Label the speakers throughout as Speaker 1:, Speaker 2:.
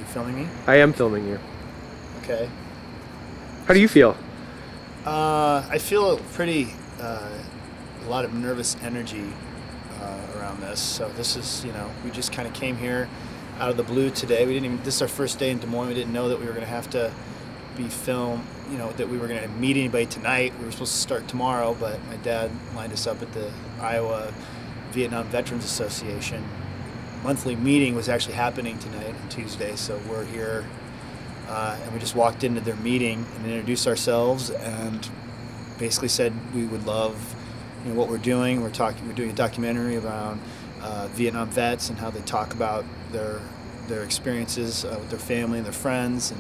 Speaker 1: filming me?
Speaker 2: I am filming you.
Speaker 1: Okay.
Speaker 2: How do you feel?
Speaker 1: I feel pretty, a lot of nervous energy around this. So this is, we just kind of came here out of the blue today. This is our first day in Des Moines. We didn't know that we were going to have to be filmed, that we were going to meet anybody tonight. We were supposed to start tomorrow, but my dad lined us up at the Iowa Vietnam Veterans Association. Monthly meeting was actually happening tonight on Tuesday, so we're here. And we just walked into their meeting and introduced ourselves and basically said we would love what we're doing. We're doing a documentary around Vietnam vets and how they talk about their experiences with their family and their friends, and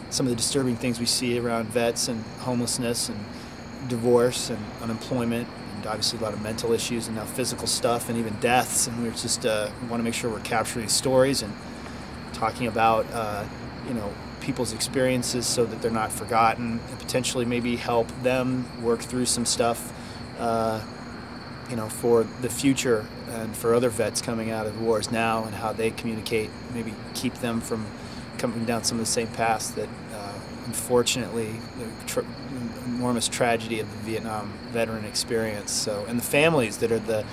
Speaker 1: some of the disturbing things we see around vets and homelessness and divorce and unemployment, and obviously a lot of mental issues and now physical stuff and even deaths. And we're just we want to make sure we're capturing stories and talking about people's experiences so that they're not forgotten, and potentially maybe help them work through some stuff for the future and for other vets coming out of wars now, and how they communicate, maybe keep them from coming down some of the same paths that unfortunately the enormous tragedy of the Vietnam veteran experience. So, and the families that are the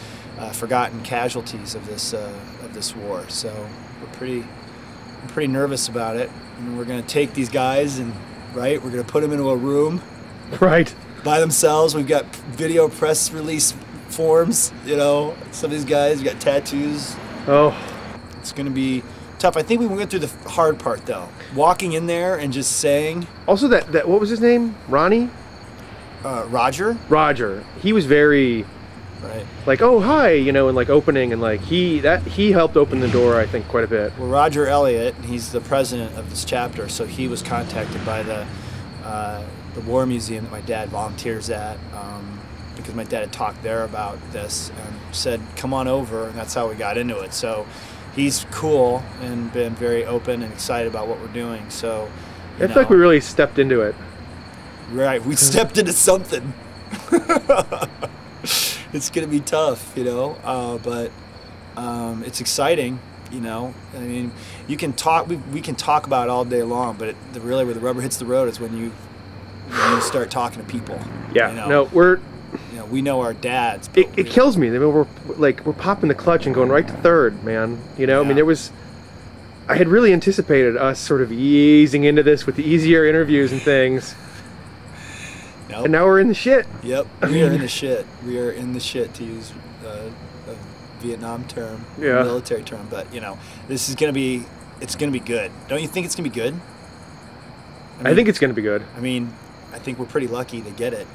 Speaker 1: forgotten casualties of this war. So I'm pretty nervous about it. And we're going to take these guys and we're going to put them into a room by themselves. We've got video press release forms, some of these guys, we got tattoos. It's going to be tough. I think we went through the hard part though. Walking in there and just saying.
Speaker 2: Also that what was his name? Ronnie?
Speaker 1: Roger?
Speaker 2: Roger. He was very like, oh hi, and like opening, and like he helped open the door, I think, quite a bit.
Speaker 1: Well, Roger Elliott, he's the president of this chapter, so he was contacted by the War Museum that my dad volunteers at, because my dad had talked there about this and said, come on over, and that's how we got into it. So he's cool and been very open and excited about what we're doing. So
Speaker 2: I feel like we really stepped into it.
Speaker 1: Right, we stepped into something. It's gonna be tough, but it's exciting, I mean, you can talk. We can talk about it all day long, but really where the rubber hits the road is when you start talking to people.
Speaker 2: Yeah, no,
Speaker 1: we know our dads.
Speaker 2: It kills me. I mean, we're popping the clutch and going right to third, man. I mean, I had really anticipated us sort of easing into this with the easier interviews and things.
Speaker 1: Nope.
Speaker 2: And now we're in the shit.
Speaker 1: Yep, we are in the shit. We are in the shit, to use a Vietnam term, military term. But this is it's gonna be good. Don't you think it's gonna be good?
Speaker 2: I think it's gonna be good.
Speaker 1: I mean, I think we're pretty lucky to get it,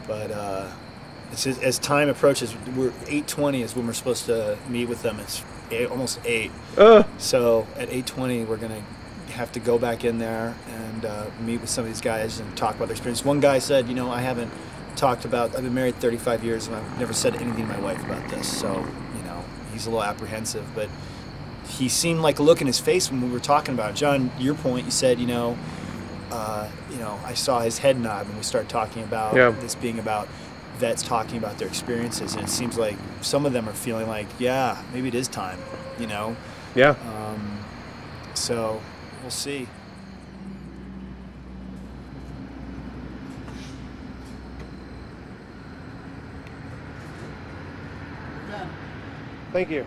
Speaker 1: But as time approaches, we're 8:20 is when we're supposed to meet with them. It's almost 8. So at 8:20, we're gonna have to go back in there and meet with some of these guys and talk about their experience. One guy said, I haven't talked about, I've been married 35 years and I've never said anything to my wife about this. So, he's a little apprehensive, but he seemed like a look in his face when we were talking about it. John, your point, you said, I saw his head nod when we started talking about this being about vets talking about their experiences, and it seems like some of them are feeling like, yeah, maybe it is time,
Speaker 2: Yeah.
Speaker 1: So we'll see.
Speaker 2: Thank you.